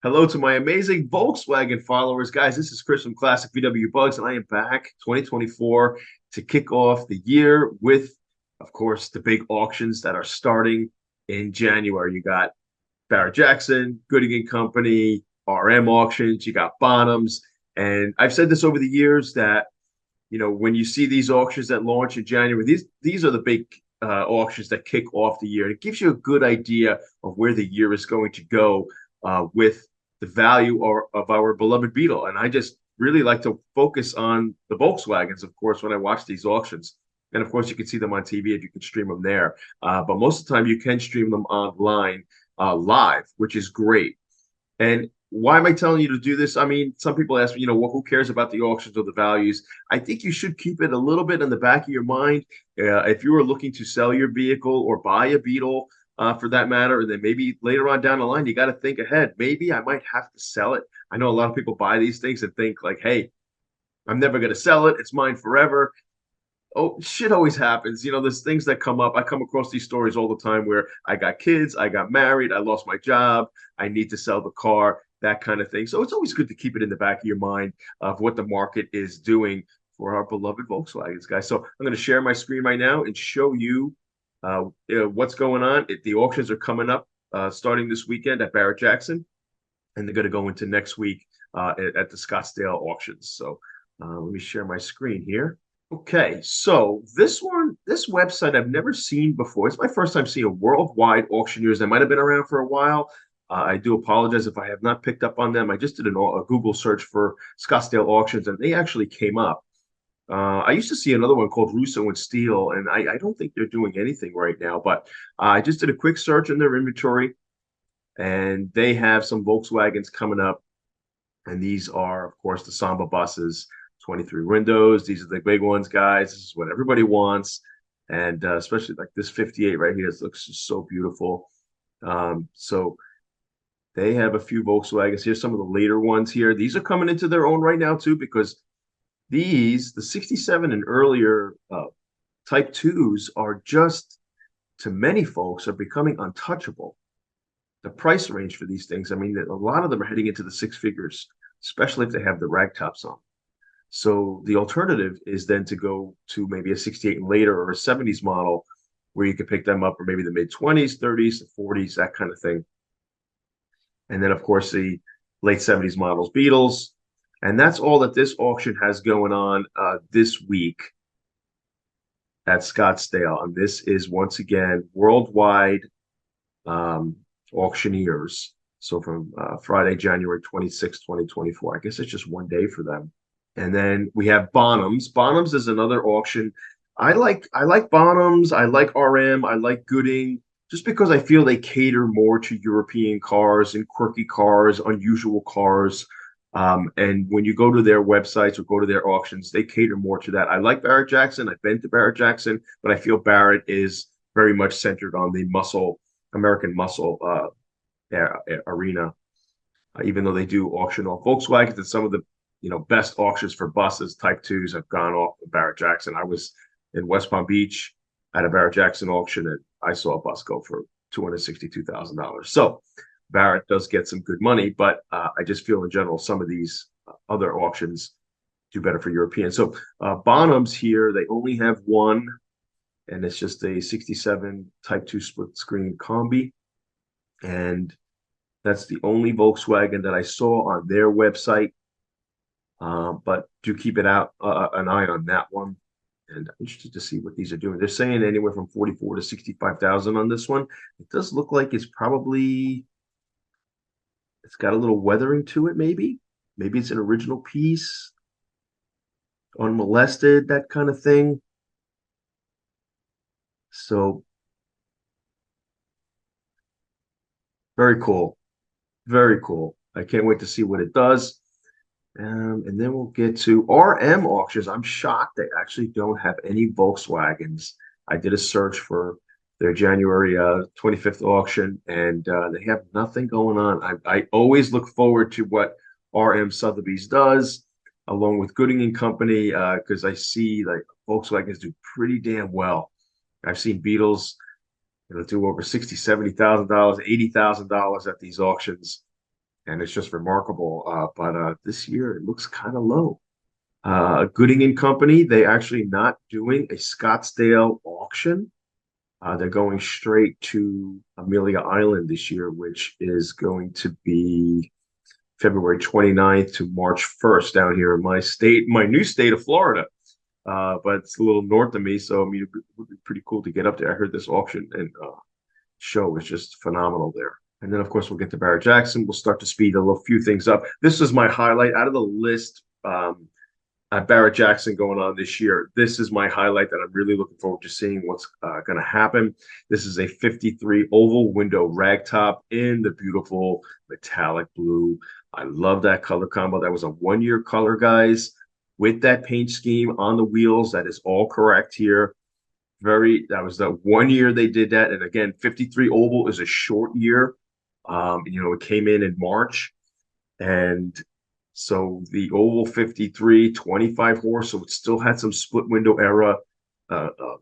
Hello to my amazing Volkswagen followers. Guys, this is Chris from Classic VW Bugs, and I am back 2024 to kick off the year with, of course, the big auctions that are starting in January. You got Barrett-Jackson, Gooding and Company, RM auctions, you got Bonhams. And I've said this over the years that, when you see these auctions that launch in January, these are the big auctions that kick off the year. It gives you a good idea of where the year is going to go with the value of our beloved Beetle. And I just really like to focus on the Volkswagens, of course, when I watch these auctions. And of course, you can see them on TV if you can stream them there. But most of the time, you can stream them online live, which is great. And why am I telling you to do this? I mean, some people ask me, well, who cares about the auctions or the values? I think you should keep it a little bit in the back of your mind. If you are looking to sell your vehicle or buy a Beetle, for that matter, and then maybe later on down the line, you got to think ahead. Maybe I might have to sell it. I know a lot of people buy these things and think like, hey, I'm never going to sell it. It's mine forever. Oh, shit always happens. There's things that come up. I come across these stories all the time where I got kids, I got married, I lost my job, I need to sell the car, that kind of thing. So it's always good to keep it in the back of your mind of what the market is doing for our beloved Volkswagens, guys. So I'm going to share my screen right now and show you what's going on. The auctions are coming up starting this weekend at Barrett-Jackson, and they're going to go into next week at the Scottsdale auctions. So let me share my screen here. Okay, so this website I've never seen before. It's my first time seeing a worldwide auctioneers. They might have been around for a while. I do apologize if I have not picked up on them. I just did a Google search for Scottsdale auctions, and they actually came up. I used to see another one called Russo and Steel, and I don't think they're doing anything right now. But I just did a quick search in their inventory, and they have some Volkswagens coming up. And these are, of course, the Samba buses. 23 windows. These are the big ones, guys. This is what everybody wants. And especially like this 58 right here. This looks just so beautiful. So they have a few Volkswagens. Here's some of the later ones here. These are coming into their own right now, too, because the 67 and earlier Type 2s are just, to many folks, are becoming untouchable. The price range for these things, I mean, a lot of them are heading into the six figures, especially if they have the rag tops on. So the alternative is then to go to maybe a 68 and later or a 70s model where you could pick them up for maybe the mid 20s, 30s, the 40s, that kind of thing. And then, of course, the late 70s models, Beetles. And that's all that this auction has going on this week at Scottsdale. And this is, once again, worldwide auctioneers. So from Friday, January 26, 2024. I guess it's just one day for them. And then we have Bonhams. Bonhams is another auction. I like Bonhams. I like RM. I like Gooding, just because I feel they cater more to European cars and quirky cars, unusual cars. And when you go to their websites or go to their auctions, they cater more to that. I like Barrett-Jackson. I've been to Barrett-Jackson, but I feel Barrett is very much centered on the American muscle arena. Even though they do auction off Volkswagens and some of the best auctions for buses, Type 2s have gone off of Barrett-Jackson. I was in West Palm Beach at a Barrett-Jackson auction, and I saw a bus go for $262,000. So Barrett does get some good money, but I just feel in general some of these other auctions do better for Europeans. So Bonhams here, they only have one, and it's just a 67 Type 2 split screen combi. And that's the only Volkswagen that I saw on their website. But do keep an eye on that one. And I'm interested to see what these are doing. They're saying anywhere from 44 to 65,000 on this one. It does look like it's got a little weathering to it, maybe. Maybe it's an original piece, unmolested, that kind of thing. So very cool. Very cool. I can't wait to see what it does. And then we'll get to RM auctions. I'm shocked they actually don't have any Volkswagens. I did a search for their January 25th auction, and they have nothing going on. I always look forward to what RM Sotheby's does, along with Gooding and Company, because I see like Volkswagens do pretty damn well. I've seen Beetles, do over $60,000, $70,000, $80,000 at these auctions. and it's just remarkable. But this year it looks kind of low. Gooding and Company, they actually not doing a Scottsdale auction. They're going straight to Amelia Island this year, which is going to be February 29th to March 1st down here in my state, my new state of Florida. But it's a little north of me, so I mean, it would be pretty cool to get up there. I heard this auction and show is just phenomenal there. And then, of course, we'll get to Barrett-Jackson. We'll start to speed a little few things up. This is my highlight out of the list. Barrett-Jackson going on this year. This is my highlight that I'm really looking forward to seeing what's going to happen. This is a 53 oval window ragtop in the beautiful metallic blue. I love that color combo. That was a one-year color, guys, with that paint scheme on the wheels. That is all correct here. That was the 1 year they did that. And again, 53 oval is a short year. It came in March. And so the oval 53, 25 horse, so it still had some split window era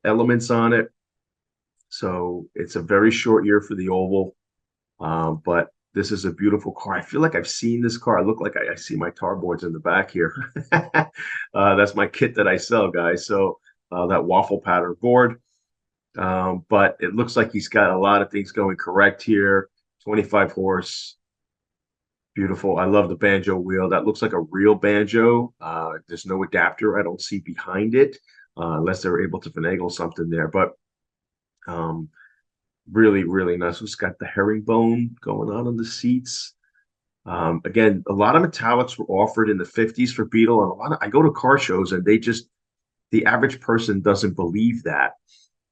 elements on it. So it's a very short year for the oval, but this is a beautiful car. I feel like I've seen this car. I look like I see my tar boards in the back here. That's my kit that I sell, guys. So that waffle pattern board. But it looks like he's got a lot of things going correct here. 25 horse. Beautiful. I love the banjo wheel. That looks like a real banjo. There's no adapter I don't see behind it, unless they're able to finagle something there. But really, really nice. It's got the herringbone going on the seats. Again, a lot of metallics were offered in the 50s for Beetle, and I go to car shows and the average person doesn't believe that.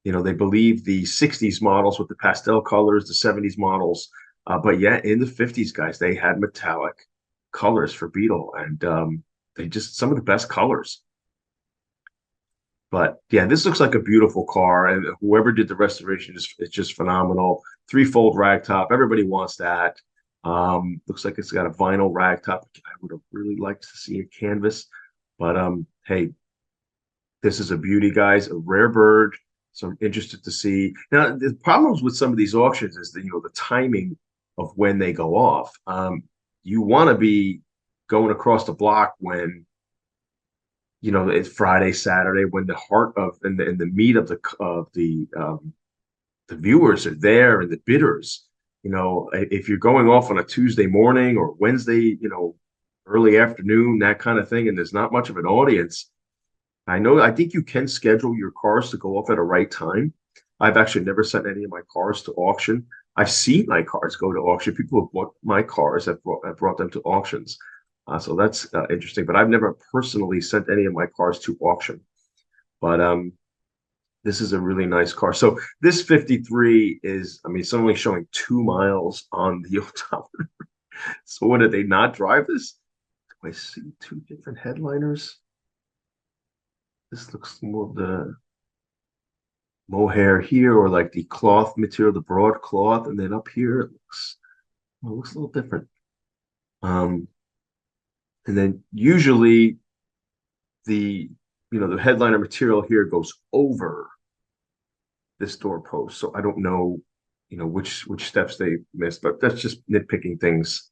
They believe the 60s models with the pastel colors, the 70s models. But yeah, in the 50s, guys, they had metallic colors for Beetle, and they just some of the best colors. But yeah, this looks like a beautiful car, and whoever did the restoration is just phenomenal. Three-fold ragtop, everybody wants that. Looks like it's got a vinyl ragtop. I would have really liked to see a canvas, but hey, this is a beauty, guys, a rare bird. So I'm interested to see. Now, the problems with some of these auctions is the timing of when they go off. You want to be going across the block when it's Friday, Saturday, when the heart of and the meat of the viewers are there and the bidders. If you're going off on a Tuesday morning or Wednesday, early afternoon, that kind of thing, and there's not much of an audience. I think you can schedule your cars to go off at a right time. I've actually never sent any of my cars to auction. I've seen my cars go to auction. People have bought my cars, have brought them to auctions. So that's interesting. But I've never personally sent any of my cars to auction. But this is a really nice car. So this 53 is, it's only showing 2 miles on the odometer. So what, did they not drive this? Do I see 2 different headliners? This looks more of the mohair here, or like the cloth material, the broad cloth, and then up here it looks a little different. And then usually the headliner material here goes over this doorpost. So I don't know, which steps they missed, but that's just nitpicking things.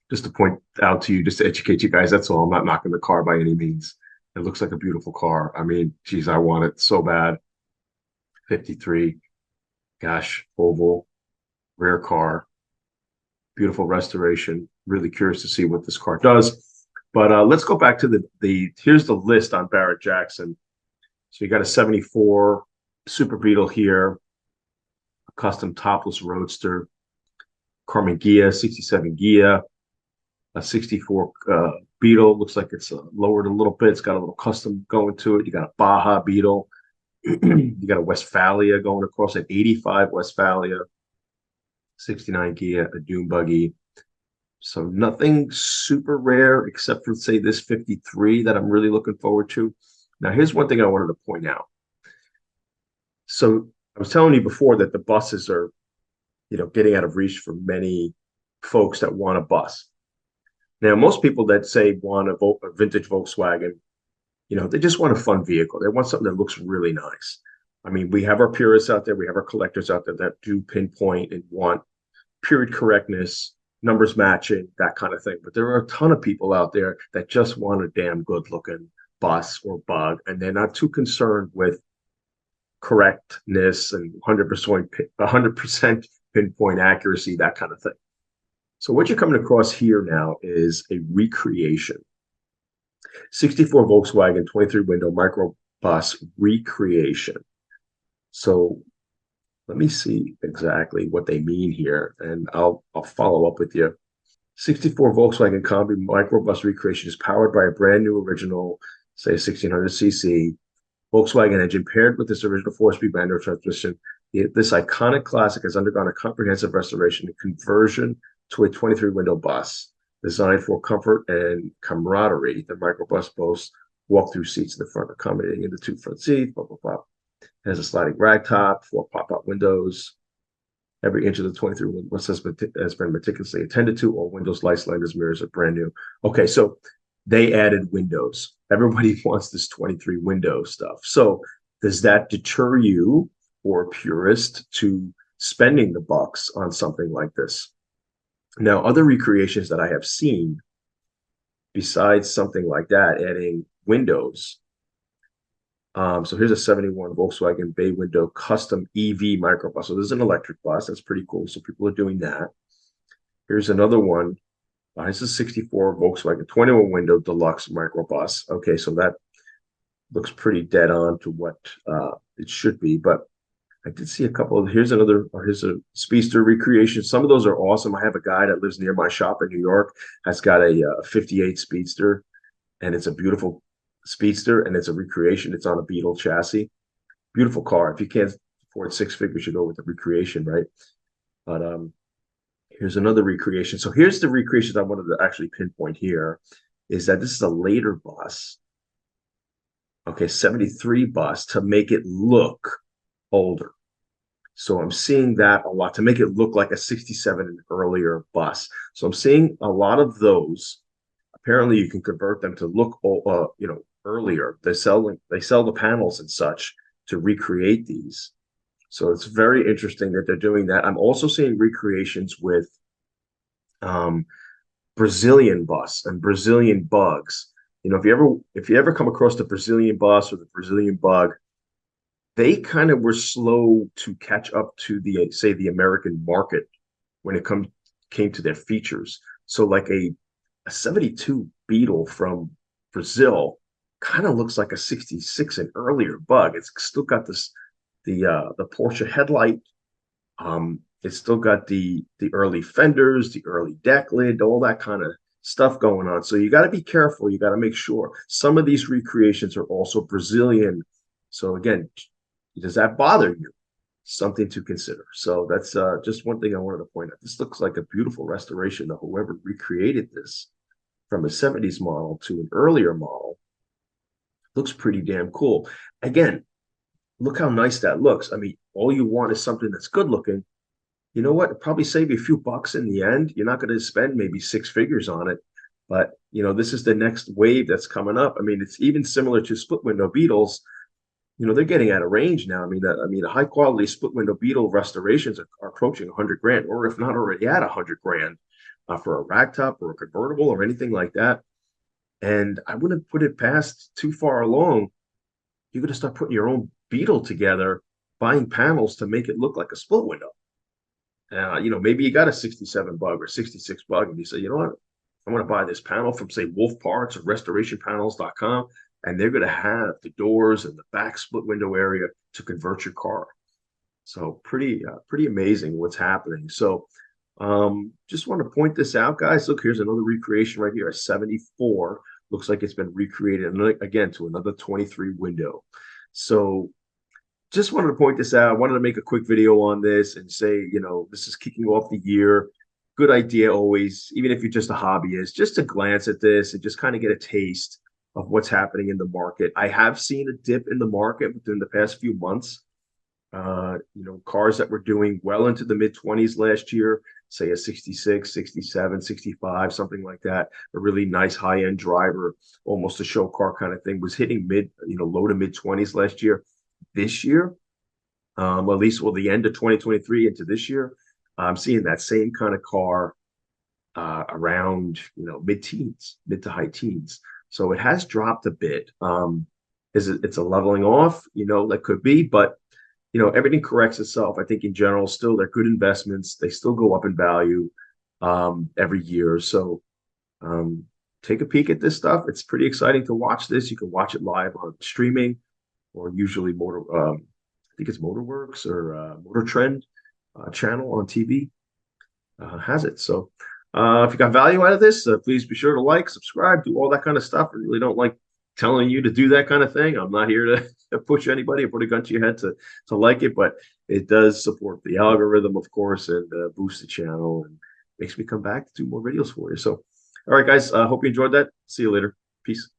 Just to point out to you, just to educate you guys. That's all. I'm not knocking the car by any means. It looks like a beautiful car. Geez, I want it so bad. 53, gosh, oval, rare car, beautiful restoration. Really curious to see what this car does. But let's go back to here's the list on Barrett-Jackson. So you got a 74 Super Beetle here, a custom topless roadster, Carmen Ghia, 67 Ghia, a 64 Beetle. Looks like it's lowered a little bit. It's got a little custom going to it. You got a Baja Beetle. You got a Westphalia going across, an 85 Westphalia, 69 Ghia, a dune buggy. So nothing super rare except for, say, this 53 that I'm really looking forward to. Now, here's one thing I wanted to point out. So I was telling you before that the buses are, getting out of reach for many folks that want a bus. Now, most people that say want a vintage Volkswagen, they just want a fun vehicle. They want something that looks really nice. We have our purists out there. We have our collectors out there that do pinpoint and want period correctness, numbers matching, that kind of thing. But there are a ton of people out there that just want a damn good looking bus or bug, and they're not too concerned with correctness and 100% pinpoint accuracy, that kind of thing. So what you're coming across here now is a recreation. 64 Volkswagen 23 window microbus recreation. So let me see exactly what they mean here, and I'll follow up with you. 64 Volkswagen Combi microbus recreation is powered by a brand new original, say 1600cc Volkswagen engine paired with this original four-speed manual transmission. This iconic classic has undergone a comprehensive restoration and conversion to a 23-window bus designed for comfort and camaraderie. The microbus boasts walk-through seats in the front, accommodating in the two front seats, blah, blah, blah. It has a sliding rag top, 4 pop-out windows. Every inch of the 23 windows has been meticulously attended to. All windows, lights, landers, mirrors are brand new. Okay, so they added windows. Everybody wants this 23 window stuff. So does that deter you or a purist to spending the bucks on something like this? Now, other recreations that I have seen, besides something like that, adding windows. So here's a 71 Volkswagen bay window custom EV microbus. So this is an electric bus. That's pretty cool. So people are doing that. Here's another one. This is 64 Volkswagen 21 window deluxe microbus. Okay, so that looks pretty dead on to what it should be. But I did see a couple of, here's a Speedster recreation. Some of those are awesome. I have a guy that lives near my shop in New York, has got a 58 Speedster, and it's a beautiful Speedster, and it's a recreation. It's on a Beetle chassis. Beautiful car. If you can't afford 6 figures, you go with the recreation, right? But here's another recreation. So here's the recreations I wanted to actually pinpoint here, is that this is a later bus. Okay, 73 bus to make it look older. So I'm seeing that a lot to make it look like a 67 and earlier bus. So I'm seeing a lot of those. Apparently you can convert them to look, earlier. They sell the panels and such to recreate these. So it's very interesting that they're doing that. I'm also seeing recreations with Brazilian bus and Brazilian bugs. You know, if you ever come across the Brazilian bus or the Brazilian bug, they kind of were slow to catch up to the American market when it came to their features. So like a 72 Beetle from Brazil kind of looks like a 66 and earlier bug. It's still got the Porsche headlight. It's still got the early fenders, the early deck lid, all that kind of stuff going on. So you got to be careful. You got to make sure. Some of these recreations are also Brazilian. So again, does that bother you? Something to consider. So that's just one thing I wanted to point out. This looks like a beautiful restoration of whoever recreated this from a 70s model to an earlier model. Looks pretty damn cool. Again, look how nice that looks. I mean, all you want is something that's good looking. You know what? It'll probably save you a few bucks in the end. You're not going to spend maybe 6 figures on it. But, this is the next wave that's coming up. I mean, it's even similar to split window Beetles. They're getting out of range now. I mean, a high quality split window Beetle restorations are approaching 100 grand, or if not already at 100 grand for a ragtop or a convertible or anything like that. And I wouldn't put it past too far along. You're going to start putting your own Beetle together, buying panels to make it look like a split window. Maybe you got a 67 bug or 66 bug, and you say, you know what, I want to buy this panel from, say, Wolf Parts or restorationpanels.com. And they're going to have the doors and the back split window area to convert your car. So pretty amazing what's happening. So just want to point this out, guys. Look, here's another recreation right here, a 74. Looks like it's been recreated again to another 23 window. So just wanted to point this out. I wanted to make a quick video on this and say, this is kicking off the year. Good idea always, even if you're just a hobbyist, just to glance at this and just kind of get a taste of what's happening in the market. I have seen a dip in the market within the past few months. Cars that were doing well into the mid-20s last year, say a 66, 67, 65, something like that, a really nice high-end driver, almost a show car kind of thing, was hitting low to mid-20s last year. This year, at least the end of 2023 into this year, I'm seeing that same kind of car around mid-teens, mid to high teens. So it has dropped a bit. It's a leveling off, that could be, but everything corrects itself. I think in general, still they're good investments. They still go up in value every year. So take a peek at this stuff. It's pretty exciting to watch this. You can watch it live on streaming or usually I think it's Motorworks or Motor Trend channel on TV has it. So if you got value out of this, please be sure to like, subscribe, do all that kind of stuff. I really don't like telling you to do that kind of thing. I'm not here to push anybody or put a gun to your head to like it, but it does support the algorithm, of course, and boost the channel and makes me come back to do more videos for you. So, all right, guys, hope you enjoyed that. See you later. Peace.